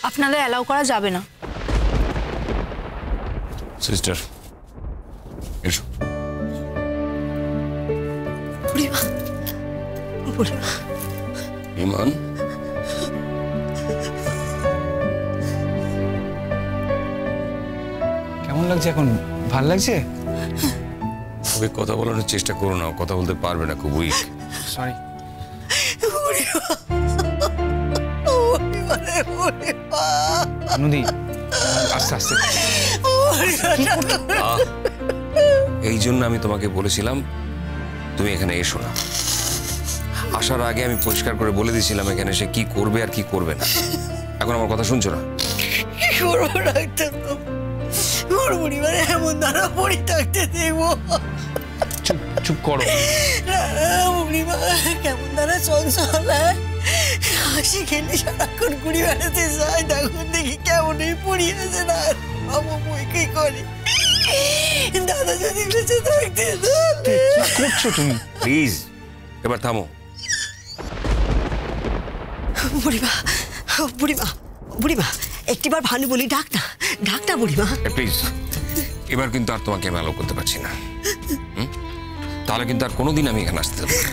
আপনাদের অ্যালাউ করা যাবে না। সিস্টার এসো। বুড়িমা, বুড়িমা। ইমান, কেমন লাগছে এখন? ভাল লাগছে? ওকে কথা বলানোর চেষ্টা করো না, কথা বলতে পারবে না, খুব উইক। সরি। নদী আস্তে আস্তে। এই জন্য আমি তোমাকে বলেছিলাম তুমি এখানে এসো না। আসার আগে আমি পরিষ্কার করে বলে দিয়েছিলাম এখানে সে কি করবে আর কি করবে না। এখন আমার কথা শুনছো না? এমন দ্বারা পড়ে থাকতে দেখবো। চুপ চুপ করো। কেমন দ্বারা চঞ্চল, হাসি খেলে সারাক্ষণ ঘুরি বেড়াতে যায়, তখন দেখি কেমন পড়ি আছে না বাবু কি করে। দাদা যদি বেঁচে থাকতে। কি করছো তুমি? প্লিজ এবার থামো। বুড়িমা, বুড়িমা, বুড়িমা, একটিবার ভানু বলি ডাক না, ডাক না বুড়িমা। প্লিজ এবার কিন্তু আর তোমাকে আমি অ্যালাউ করতে পারছি না। তাহলে কিন্তু আর কোনোদিন আমি এখানে আসতে দেবো না।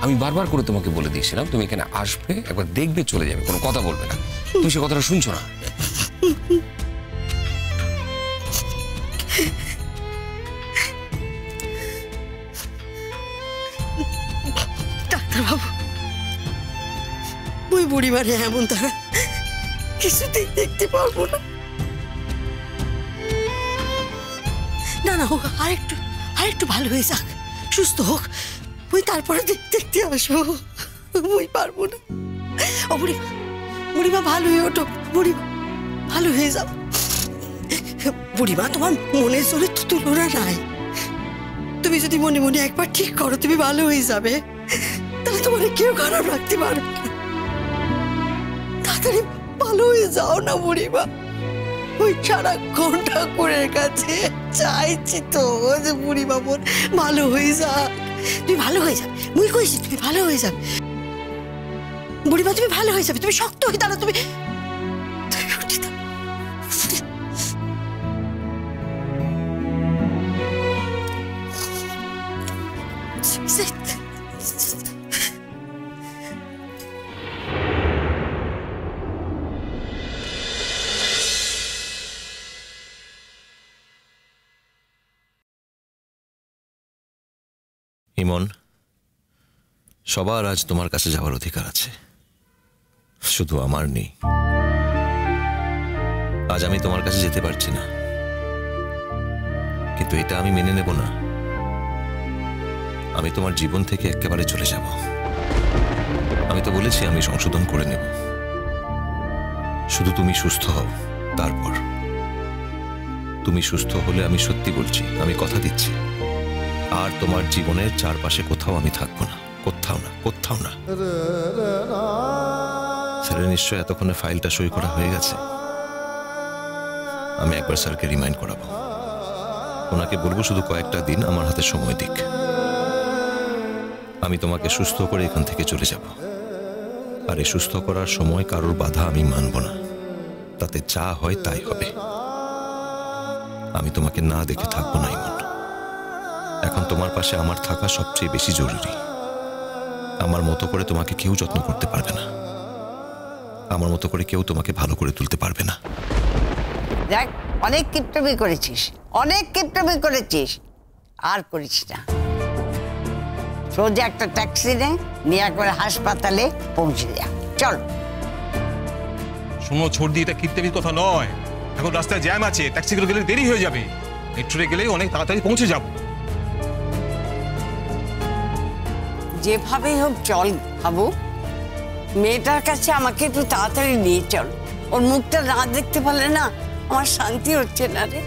আমি বারবার করে তোমাকে বলে দিয়েছিলাম তুমি এখানে আসবে, একবার দেখবে, চলে যাবে, কোনো কথা বলবে না। তুমি সে কথাটা শুনছো না। ডাক্তারবাবু, ওই বুড়িমারে এমন তারা কিছুতেই দেখতে পারবো না। না না, হোক আরেকটু ভালো হয়ে যাক, সুস্থ হোক, ওই তারপরে দেখতে আসবো। ওই পারবো না। ও বুড়িমা, বুড়িমা ভালো হয়ে ওঠো, বুড়িমা ভালো হয়ে যাও। বুড়িমা, তোমার মনের জোরে তুলনা নাই। তুমি যদি মনে মনে একবার ঠিক করো তুমি ভালো হয়ে যাবে, তাহলে তোমার কেউ খারাপ রাখতে পারবে না। তাড়াতাড়ি ভালো হয়ে যাও না বুড়িমা। ওই সারাক্ষণ ঠাকুরের কাছে চাইছি তো যে বুড়িমা বোন ভালো হয়ে যাক। তুমি ভালো হয়ে যাবে, মুই কইছি তুমি ভালো হয়ে যাবে বুড়িমা, তুমি ভালো হয়ে যাবে। তুমি শক্ত হয়ে দাঁড়া, তুমি ইমন, সবার আজ তোমার কাছে যাওয়ার অধিকার আছে, শুধু আমার নেই। আজ আমি তোমার কাছে যেতে পারছি না, কিন্তু এটা আমি মেনে নেব না। আমি তোমার জীবন থেকে একেবারে চলে যাব। আমি তো বলেছি আমি সংশোধন করে নেব, শুধু তুমি সুস্থ হও। তারপর তুমি সুস্থ হলে আমি সত্যি বলছি, আমি কথা দিচ্ছি, আর তোমার জীবনের চারপাশে কোথাও আমি থাকবো না, কোথাও না, কোথাও না। স্যারের নিশ্চয় এতক্ষণে ফাইলটা সই করা হয়ে গেছে। আমি একবার স্যারকে রিমাইন্ড করাবো, ওনাকে বলবো শুধু কয়েকটা দিন আমার হাতে সময় দিক। আমি তোমাকে সুস্থ করে এখান থেকে চলে যাব, আর এই সুস্থ করার সময় কারোর বাধা আমি মানব না। তাতে যা হয় তাই হবে। আমি তোমাকে না দেখে থাকবো না ইমন। এখন তোমার পাশে আমার থাকা সবচেয়ে বেশি জরুরি। আমার মতো করে তোমাকে কেউ যত্ন করতে পারবে না, আমার মতো করে কেউ তোমাকে ভালো করে তুলতে পারবে না। দেখ, অনেক কিপটামি করেছিস, অনেক কিপটামি করেছিস, আর করিস না। সোজা একটা ট্যাক্সি নিয়ে একবার হাসপাতালে পৌঁছে যা, চল। শোনো ছোট দিয়ে, এটা কিপটামির কথা নয়। এখন রাস্তায় জ্যাম আছে, ট্যাক্সিগুলো গেলে দেরি হয়ে যাবে। মেট্রোতে গেলে অনেক তাড়াতাড়ি পৌঁছে যাব। যেভাবেই হোক চল বাবু, মেয়েটার কাছে আমাকে একটু তাড়াতাড়ি নিয়ে চল। ওর মুখটা না দেখতে পারলে না আমার শান্তি হচ্ছে না রে।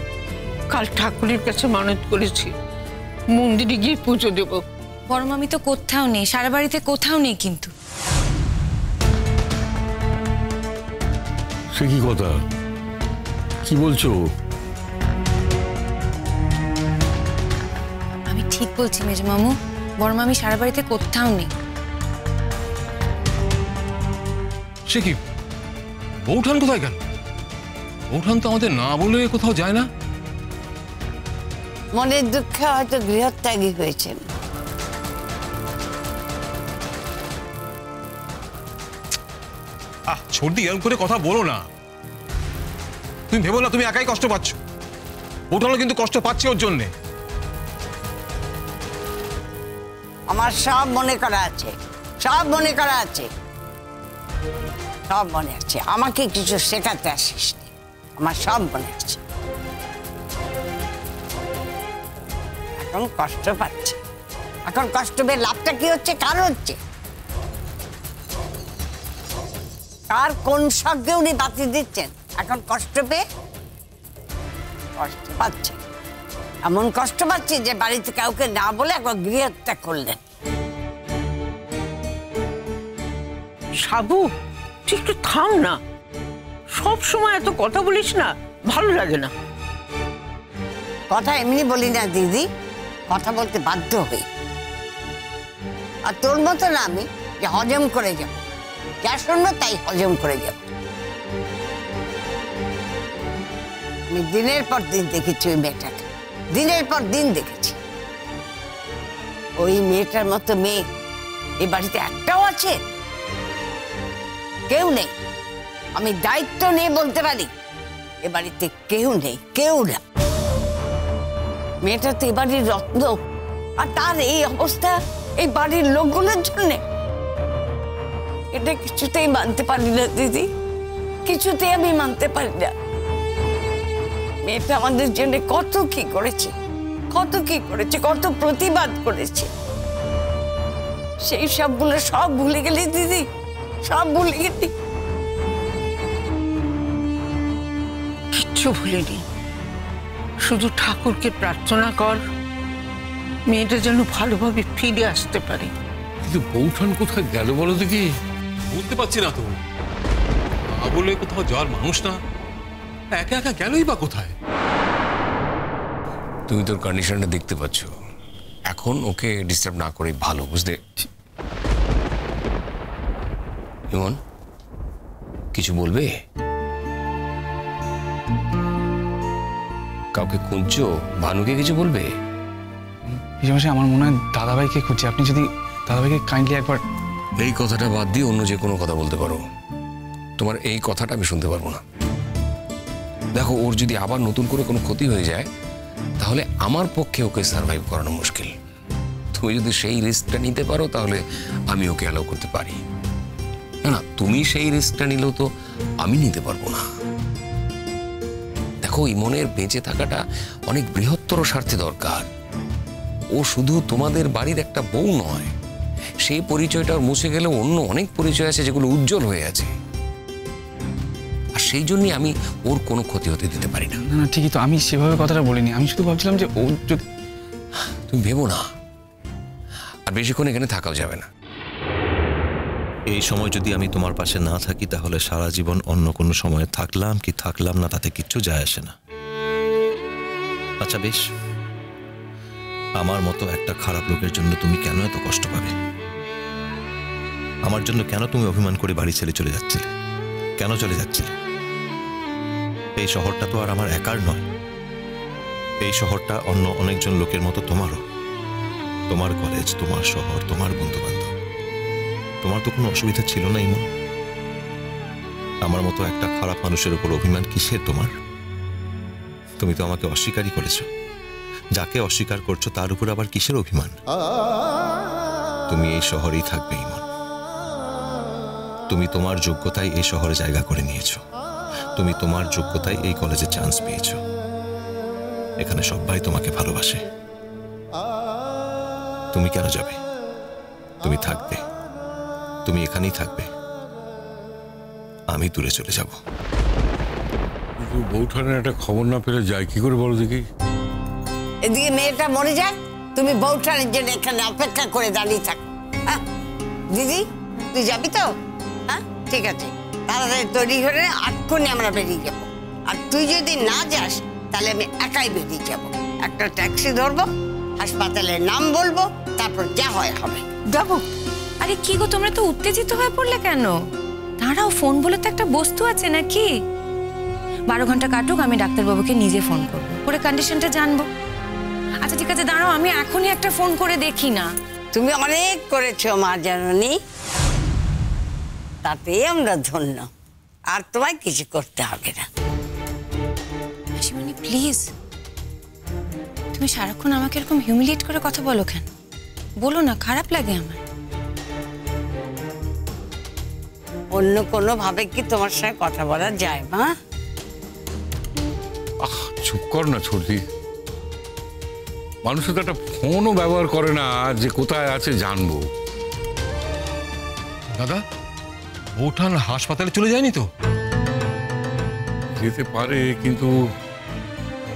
কাল ঠাকুরের কাছে মানত করেছি মন্দিরে গিয়ে পুজো দেব। বড় মামি তো কোথাও নেই, সারা বাড়িতে কোথাও নেই। কিন্তু সে কি কথা, কি বলছো? আমি ঠিক বলছি মেজো মামু, বড় মামি সারা বাড়িতে কোথাও নেই। সে কি, বৌঠান কোথায় গেল? বৌঠান তো আমাদের না বলে কোথাও যায় না। মনের দুঃখে হয়তো গৃহত্যাগী হয়েছেন। ছোটদি এরকম করে কথা বলো না। তুমি ভেবো না তুমি একাই কষ্ট পাচ্ছ, বৌঠানও কিন্তু কষ্ট পাচ্ছে ওর জন্যে। আমার সব মনে করা আছে, সব মনে করা আছে, সব মনে আছে। আমাকে কিছু শেখাতে আসিস নি, আমার সব মনে আছে। এখন কষ্ট পাচ্ছে, এখন কষ্ট পেয়ে লাভটা কি হচ্ছে? কার হচ্ছে? কার কোন শখকে উনি বাতি দিচ্ছেন? এখন কষ্ট পেয়ে কষ্ট পাচ্ছে, এমন কষ্ট পাচ্ছে যে বাড়িতে কাউকে না বলে একবার গৃহত্যাগ করলেন। সাবু, তুই একটু থাম না, সব সময় এত কথা বলিস না, ভালো লাগে না। কথা এমনি বলি না দিদি, কথা বলতে বাধ্য হই। আর তোর মতো না আমি যে হজম করে যাব, যা শুনবো তাই হজম করে যাব। আমি দিনের পর দিন দেখেছি ওই মেয়েটাকে, দিনের পর দিন দেখেছি। ওই মেয়েটার মতো মেয়ে এ বাড়িতে একটাও আছে? কেউ নেই। আমি দায়িত্ব নিয়ে বলতে পারি এ বাড়িতে কেউ নেই, কেউ না। মেয়েটা তো এ বাড়ির রত্ন, আর তার এই অবস্থা এই বাড়ির লোকগুলোর জন্য। এটা কিছুতেই মানতে পারি না দিদি, কিছুতেই আমি মানতে পারি না। মেয়েটা আমাদের জন্য কত কি করেছে, কত কি করেছে, কত প্রতিবাদ করেছে। সেই সবগুলো সব ভুলে গেলি দিদি, সব ভুলে গেলি। কিচ্ছু ভুলিনি, শুধু ঠাকুরকে প্রার্থনা কর মেয়েটা যেন ভালোভাবে ফিরে আসতে পারে। কিন্তু বৌঠান কোথায় গেল বলো দেখি? বুঝতে পারছি না তো, না বলে কোথাও যাওয়ার মানুষ না, একা একা গেলই বা কোথায়? তুমি তোর কন্ডিশনটা দেখতে পাচ্ছ, এখন ওকে ডিস্টার্ব না করে ভালো, বুঝতে? ইমন, কিছু বলবে? কাউকে খুঁজছো? ভানুকে কিছু বলবে? পিসেমশাই, আমার মনে হয় দাদাভাইকে খুঁজছে, আপনি যদি দাদাভাইকে কাইন্ডলি একবার। এই কথাটা বাদ দিয়ে অন্য যে কোনো কথা বলতে পারো, তোমার এই কথাটা আমি শুনতে পারবো না। দেখো, ওর যদি আবার নতুন করে কোনো ক্ষতি হয়ে যায় তাহলে আমার পক্ষে ওকে সার্ভাইভ করানো মুশকিল। তুমি যদি সেই রিস্কটা নিতে পারো তাহলে আমি ওকে অ্যালাউ করতে পারি। না না, তুমি সেই রিস্কটা নিলেও তো আমি নিতে পারবো না। দেখো, ইমনের বেঁচে থাকাটা অনেক বৃহত্তর স্বার্থে দরকার। ও শুধু তোমাদের বাড়ির একটা বউ নয়, সেই পরিচয়টা মুছে গেলেও অন্য অনেক পরিচয় আছে যেগুলো উজ্জ্বল হয়ে আছে, আর সেই জন্যই আমি ওর কোনো ক্ষতি হতে দিতে পারি না। না ঠিকই তো, আমি সেভাবে কথাটা বলিনি, আমি শুধু ভাবছিলাম যে ও যদি। তুমি ভেবো না, আর বেশিক্ষণ এখানে থাকাও যাবে না। এই সময় যদি আমি তোমার পাশে না থাকি তাহলে সারা জীবন অন্য কোনো সময়ে থাকলাম কি থাকলাম না তাতে কিচ্ছু যায় আসে না। আচ্ছা বেশ, আমার মতো একটা খারাপ লোকের জন্য তুমি কেন এত কষ্ট পাবে? আমার জন্য কেন তুমি অভিমান করে বাড়ি ছেড়ে চলে যাচ্ছিলে? কেন চলে যাচ্ছিলে? এই শহরটা তো আর আমার একার নয়, এই শহরটা অন্য অনেকজন লোকের মতো তোমারও। তোমার কলেজ, তোমার শহর, তোমার বন্ধু বান্ধব, তোমার তো কোনো অসুবিধা ছিল না ইমন। আমার মতো একটা খারাপ মানুষের উপর অভিমান কিসের তোমার? তুমি তো আমাকে অস্বীকারই করেছো, যাকে অস্বীকার করছো তার উপর আবার কিসের অভিমান? তুমি এই শহরেই থাকবে ইমন, তুমি তোমার যোগ্যতায় এই শহরে জায়গা করে নিয়েছো, তুমি তোমার যোগ্যতায় এই কলেজে চান্স পেয়েছো, এখানে সবাই তোমাকে ভালোবাসে। তুমি কেন যাবে? তুমি থাকবে, তুমি এখানেই থাকবে, আমি দূরে চলে যাব। বৌঠানের একটা খবর না পেলে যায় কি করে বলো দেখি? এদিকে মেয়েটা মরে যাক, তুমি বউঠানের জন্য এখানে অপেক্ষা করে দাঁড়িয়ে থাকো। হ্যাঁ দিদি, তুই যাবি তো? হ্যাঁ ঠিক আছে, তাড়াতাড়ি তৈরি করে এক্ষুনি আমরা বেরিয়ে যাবো। আর তুই যদি না যাস তাহলে আমি একাই বেরিয়ে যাব, একটা ট্যাক্সি ধরবো, হাসপাতালের নাম বলবো, তারপর যা হয় হবে। যাবো? আরে কি গো, তোমরা তো উত্তেজিত হয়ে পড়লে কেন? দাঁড়াও, ফোন বলে তো একটা বস্তু আছে নাকি? 12 ঘন্টা কাটুক, আমি ডাক্তারবাবুকে নিজে ফোন করবো, করে কন্ডিশনটা জানবো। আচ্ছা ঠিক আছে, দাঁড়াও, আমি এখনই একটা ফোন করে দেখি না। তুমি অনেক করেছো মা জাননী, তাতেই আমরা ধন্য। আর তোমায় কিছু করতে হবে না। মাসিমণি প্লিজ, তুমি সারাক্ষণ আমাকে এরকম হিউমিলিয়েট করে কথা বলো কেন? বলো না, খারাপ লাগে আমার। অন্য কোনো ভাবে কি তোমার সঙ্গে কথা বলা যায় মা? চুপ কর না ছোটদি। মানুষের তো একটা ফোনও ব্যবহার করে না যে কোথায় আছে জানবো। দাদা, বৌঠান হাসপাতালে চলে যায়নি তো? যেতে পারে, কিন্তু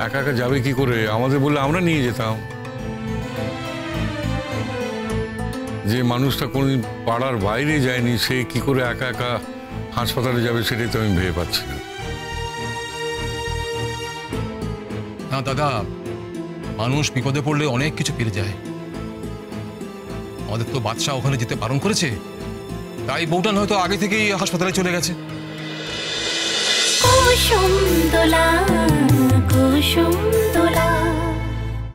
একা একা যাবে কি করে? আমাদের বললে আমরা নিয়ে যেতাম। যে মানুষটা কোনোদিন পাড়ার বাইরে যায়নি, সে কি করে একা একা হাসপাতালে যাবে সেটাই তো আমি ভেবে পাচ্ছি না। না দাদা, মানুষ বিপদে পড়লে অনেক কিছু পেরে যায়। আমাদের তো বাদশা ওখানে যেতে বারণ করেছে, তাই বউটান হয়তো আগে থেকেই হাসপাতালে চলে গেছে। কুসুম দোলা কুসুম